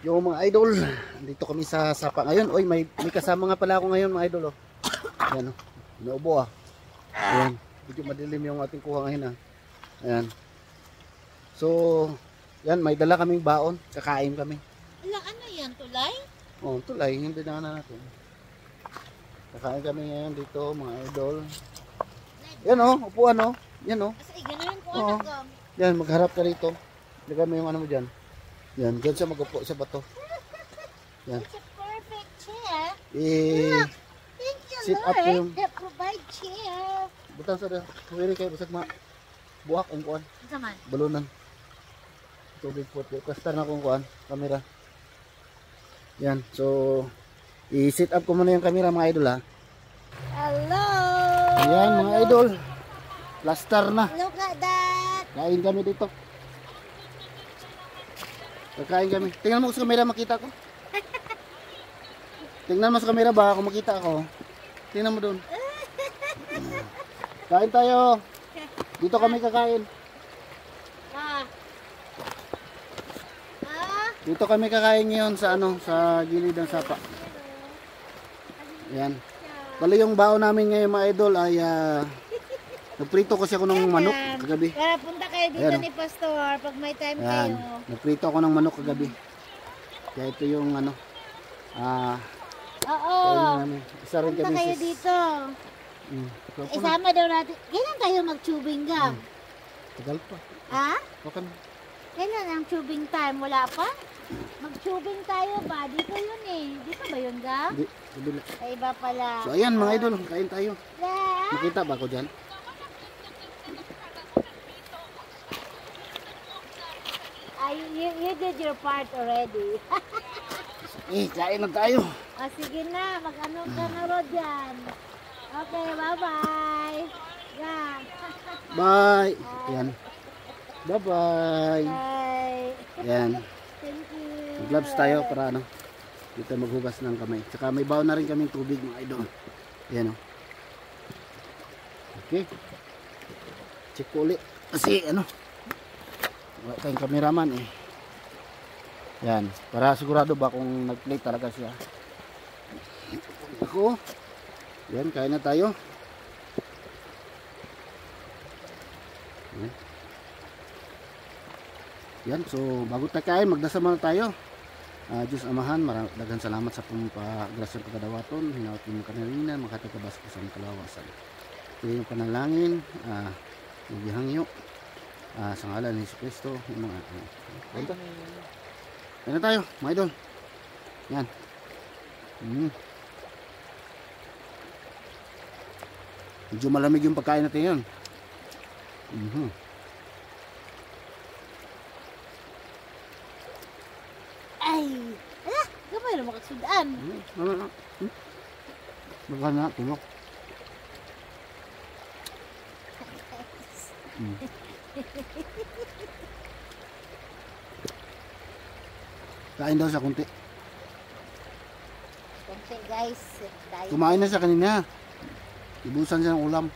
Yung mga idol, dito kami sa sapa ngayon. Oy, may kasama nga pala ako ngayon mga idol. Oh. Ayan, oh. Naubo ah. Ayan, medyo madilim yung ating kuha ngayon ah. Ayan. So, yan, may dala kaming baon. Kakain kami. Wala, ano yan? Tulay? Oh, tulay, hindi na natin. Kakain kami ngayon dito mga idol. Yan oh, upuan oh. Yan oh. Kasi gano'n ko Oo. ano ka. Yan, magharap ka rito. Lagay mo yung ano mo dyan. Yan, dyan siya mag-upo sa bato. Yan. It's a perfect chair. Thank you, Sit up Lord, yung- that provide chair. Butang sa da. Huwiri kayo, basag buhak ang kuan. Ano man? Balunan. Tubig po. Kastar na kong kuan. Kamera. Yan, so i-sit up ko muna yung camera mga idol ha. Hello! Ayan mga idol. Plaster na. Look at that! Kain kami dito. Kakain kami. Tingnan mo sa camera, makita ko. Tingnan mo sa camera ba kung makita ako. Tingnan mo doon. Kain tayo. Dito kami kakain. Ah. Ah. Dito kami kakain ngayon sa ano, sa gilid ng sapa. Yan. Bali yung baon namin ngayon mga idol ay nagprito kasi ako ng manok kagabi. Para punta kayo dito Ayan. ni Pastor pag may time Yan. kayo. Nagprito ako ng manok kagabi. Kaya ito yung ano. Oo. Kain namin. Isa rin Punta kami kayo sis. dito. So, Isama daw natin. Kailan kayo mag-tubing gum? tagal pa. Ha? Baka Kailan ang tubing time? Wala pa? Mag-tubing tayo ba? Dito yun eh. Dito ba yun gum? hindi. Kabila. Ay, iba pala. So ayan mga idol, kain tayo. Yeah. Makita ba ako dyan? You did your part already. Kain na tayo. Sige na, mag-ano ka na ro dyan. Okay, bye-bye. Yeah. Bye. Yan. Bye-bye. Bye. Yan. Thank you. Gloves tayo para ano. Dito maghugas ng kamay. Tsaka may baon na rin kaming tubig mga idol. Yan o. Okay. Check ko ulit. Kasi ano. Wala tayong cameraman eh. Yan. Para sigurado ba kung nag-play talaga siya. Ako. Yan. Kain na tayo. Yan. Yan. So bago tayo kain, magdasal muna tayo. Diyos Amahan, daghang salamat sa pagpagrasyon pagkadawaton, hinawatin mo kanalina, makatagabas ko sa kalawasan. Ito yung panalangin, maghihangyo, sa ngalan ni Hesus Kristo, yung mga punta. Yan na tayo, mga idol. Yan. Medyo malamig yung pagkain natin yun. Ay! Ala! Gamay na makasudaan. Baka na, tulok. Kain daw sa kunti. Konti guys. Dahil Kumain na siya kanina. Ibusan siya ng ulam.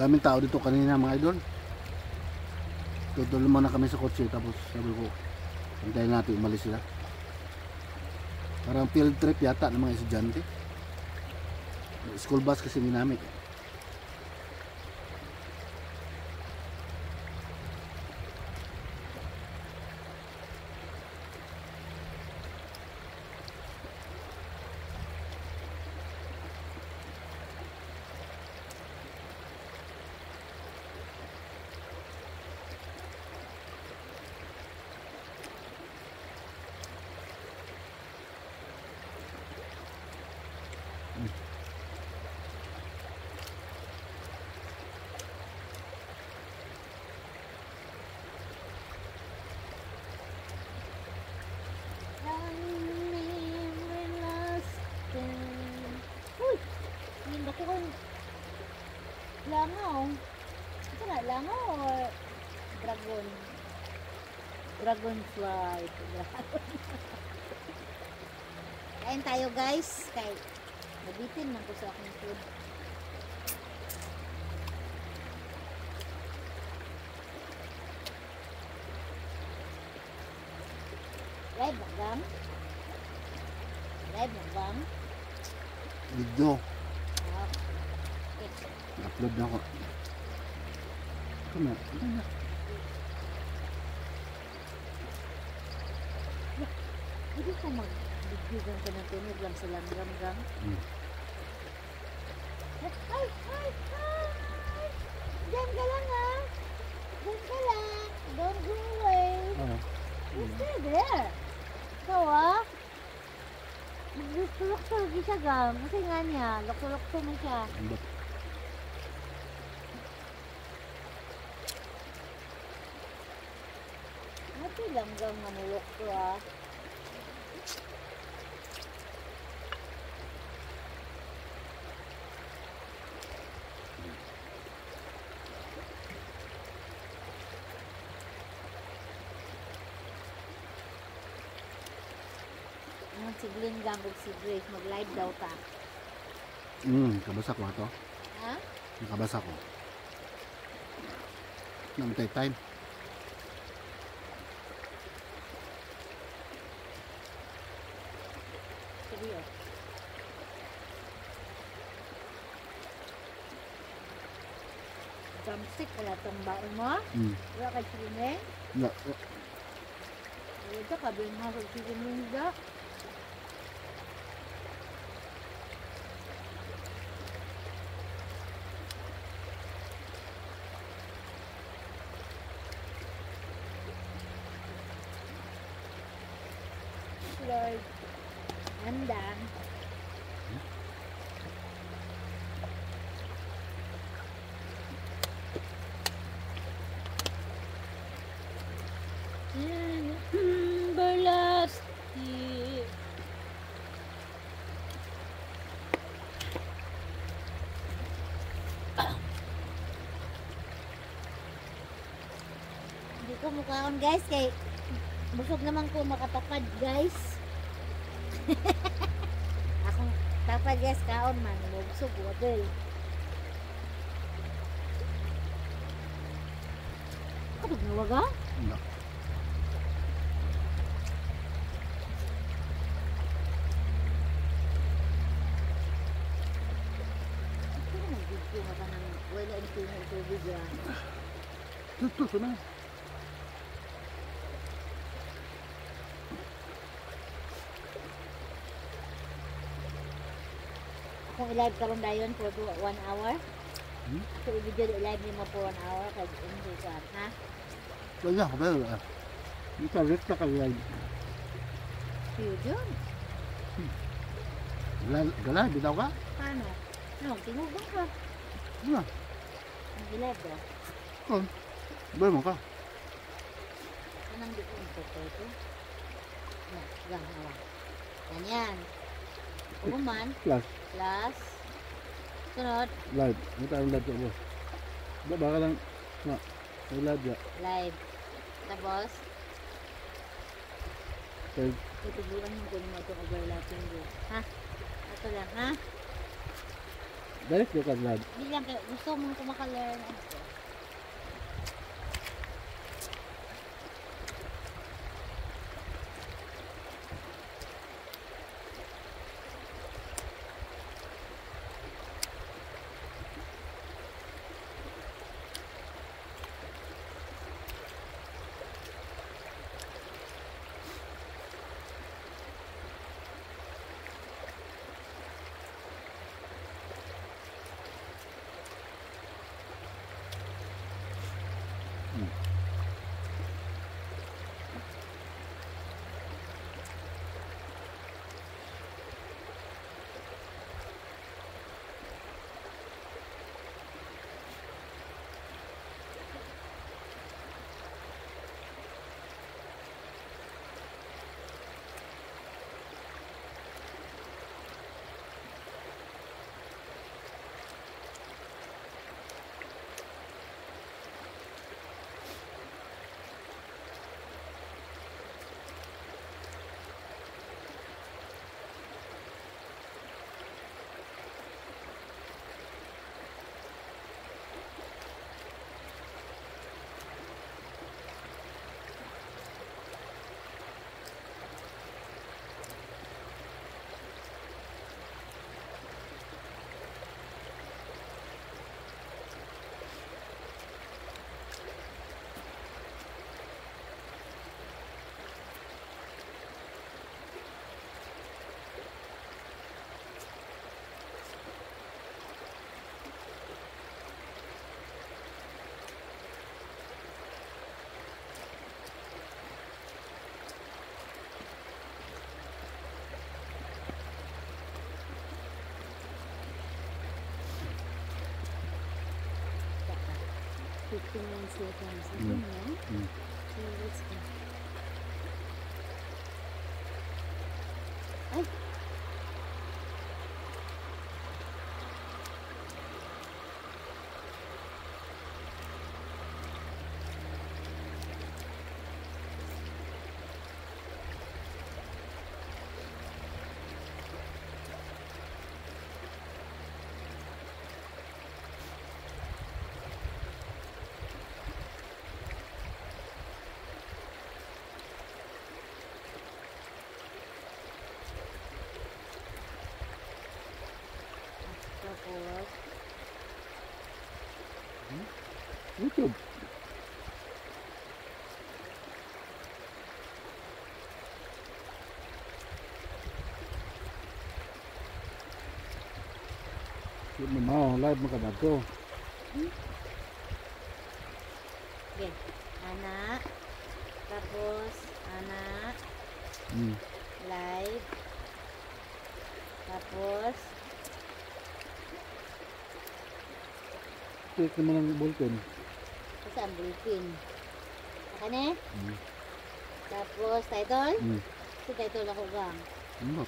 Daming tao dito kanina mga idol. Tutuloy muna kami sa kotse tapos sabi ko hintayin natin umalis sila. Parang field trip yata ng mga estudyante. School bus kasi ginamit. Hindi ko langaw. Ito na, langaw or dragon? Dragonfly. Kain tayo guys. Kay nabitin man ko sa akong food. Live magang? Live magang? Video. Ah, Upload na ako. Come on. hindi ko mag-bigyan ka ng tunog lang sa langgam-gam. Ay! Ay! Ay! Diyan ka lang ha! Diyan ka lang! Don't go away! You're still there! Ikaw ah! Lukto-lukto lagi siya gam. Kasi nga niya, lukto-lukto mo siya. Mati lang gam nga nulukto ah. Si Glenn gambog si Grace, mag-live daw ta. Kabasa ko ito. Ha? Nakabasa ko. Namtay time. Seryo. Drumstick, wala itong baon mo? Wala kay Chirine? Yeah. Wala ito, kabihin mo sa Chirine da. Lord, I'm done. Everlasting. Hindi ko mukhaon guys kay busog naman ko makatapad guys. Akong tapad guys kaon man busog wabel. Kapag nawaga? No. Ito na mag-video ka ng wala ang tubig yan. Ito, na. Kung i-live ka ron dayon for 1 hour, ako i-video i-live mo for 1 hour kag enjoy ka, ha? Kaya, well, ito, rekta ka yan. Pure John. Galay, bitaw ka? Paano? No, tinubang ka. Ano? Ang i-live daw. Oh, bayo mo ka. Anong di ko ito? Yan, hawa. Ganyan. Uman, Plus, plus, sunod, live. Ito ang live ko. Baka lang, may live ya. live. Tapos, Okay. tutubuan mo kung mo itong overlapping din. Ha? Ito lang, ha? Direct ka live. Hindi lang, gusto mong kumaka-learn. 15 minutes later. Something, yeah? Mm. So let's go. Ay! Tapos, YouTube. Hindi mo mau, live mo ka na to. okay. Anak. Tapos, anak. Hmm. Live. Tapos, Click naman ang bulletin. kasi ang bulletin. Saka na. Hmm. Tapos, title. Hmm. Si title ako gang. Ano?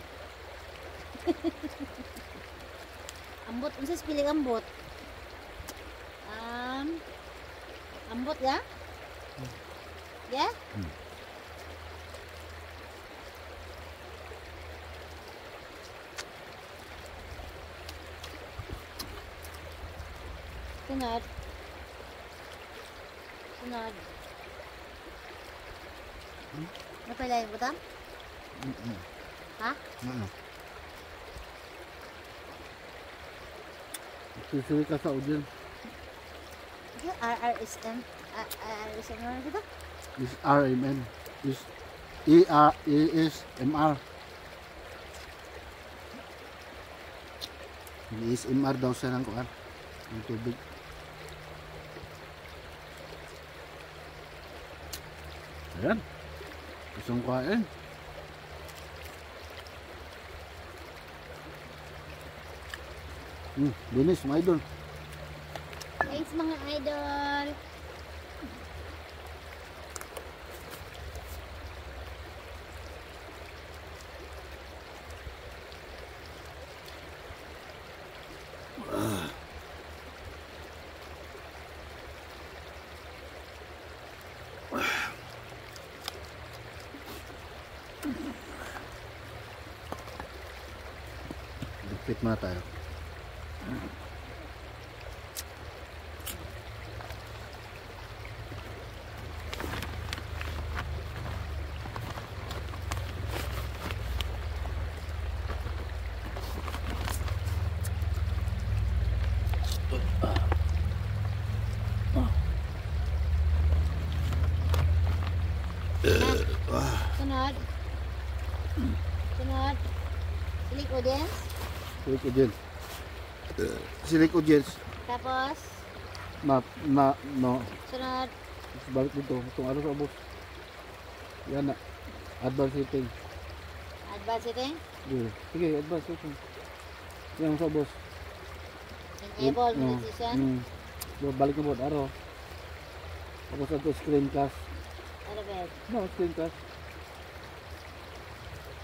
Ambot. Ano sa spelling ambot? Ambot ya? Ya? Hmm. Sunod. Sunod. Ano pala yung butang? Ha? Ano? Susuri ka sa audience. RRSM. RRSM ano ito? Is RMN. Is ESMR. ESMR daw siya ng kuwan. Ng tubig. Ayan. Isang kain. Linis mga idol. Thanks mga idol. Dikit muna tayo. Sunod. Sunod. Silik audience. Silik audience. Silik audience. Tapos, No. sunod. Balik dito. Itong araw sa bus. Yan na. Advance setting. Advance setting. Yeah. Sige, advance setting. Yan sa bus. Enable monetization. Balik na po. Araw. Tapos ito screencast. Ano ba? No, screencast.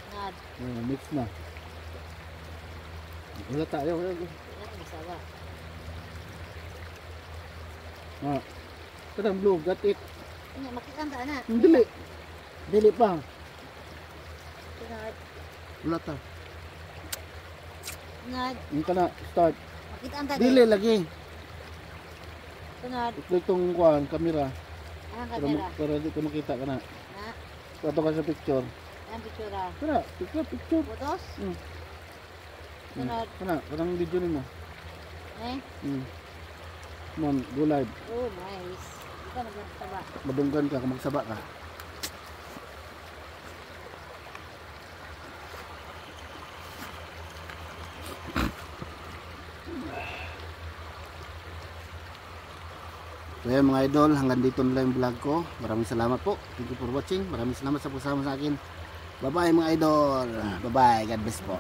Sunod. Mix na. Wala tayo. Wala akong masawa. Kadang blue, got it. Ano, makikita ka na. Dili. Dili pa. Sunod. Wala ta. Sunod. Yung ka na, start. Makita ang Dili lagi. Sunod. I-click tong kuhan, camera. Anong camera? Para di ko makita ka na. Na? Tato ka sa picture. Anong picture ah? Kana, picture. Photos? Hmm. Sunod. Kana, kanang video nimo. Eh? Come on, go live. Oh, nice. Ikaw nagtaba. Madunggan ka, magsaba ka. So yan mga idol, hanggang dito na lang yung vlog ko. Maraming salamat po. Thank you for watching. Maraming salamat sa pagsama sa akin. Bye bye mga idol. Bye bye. God bless po.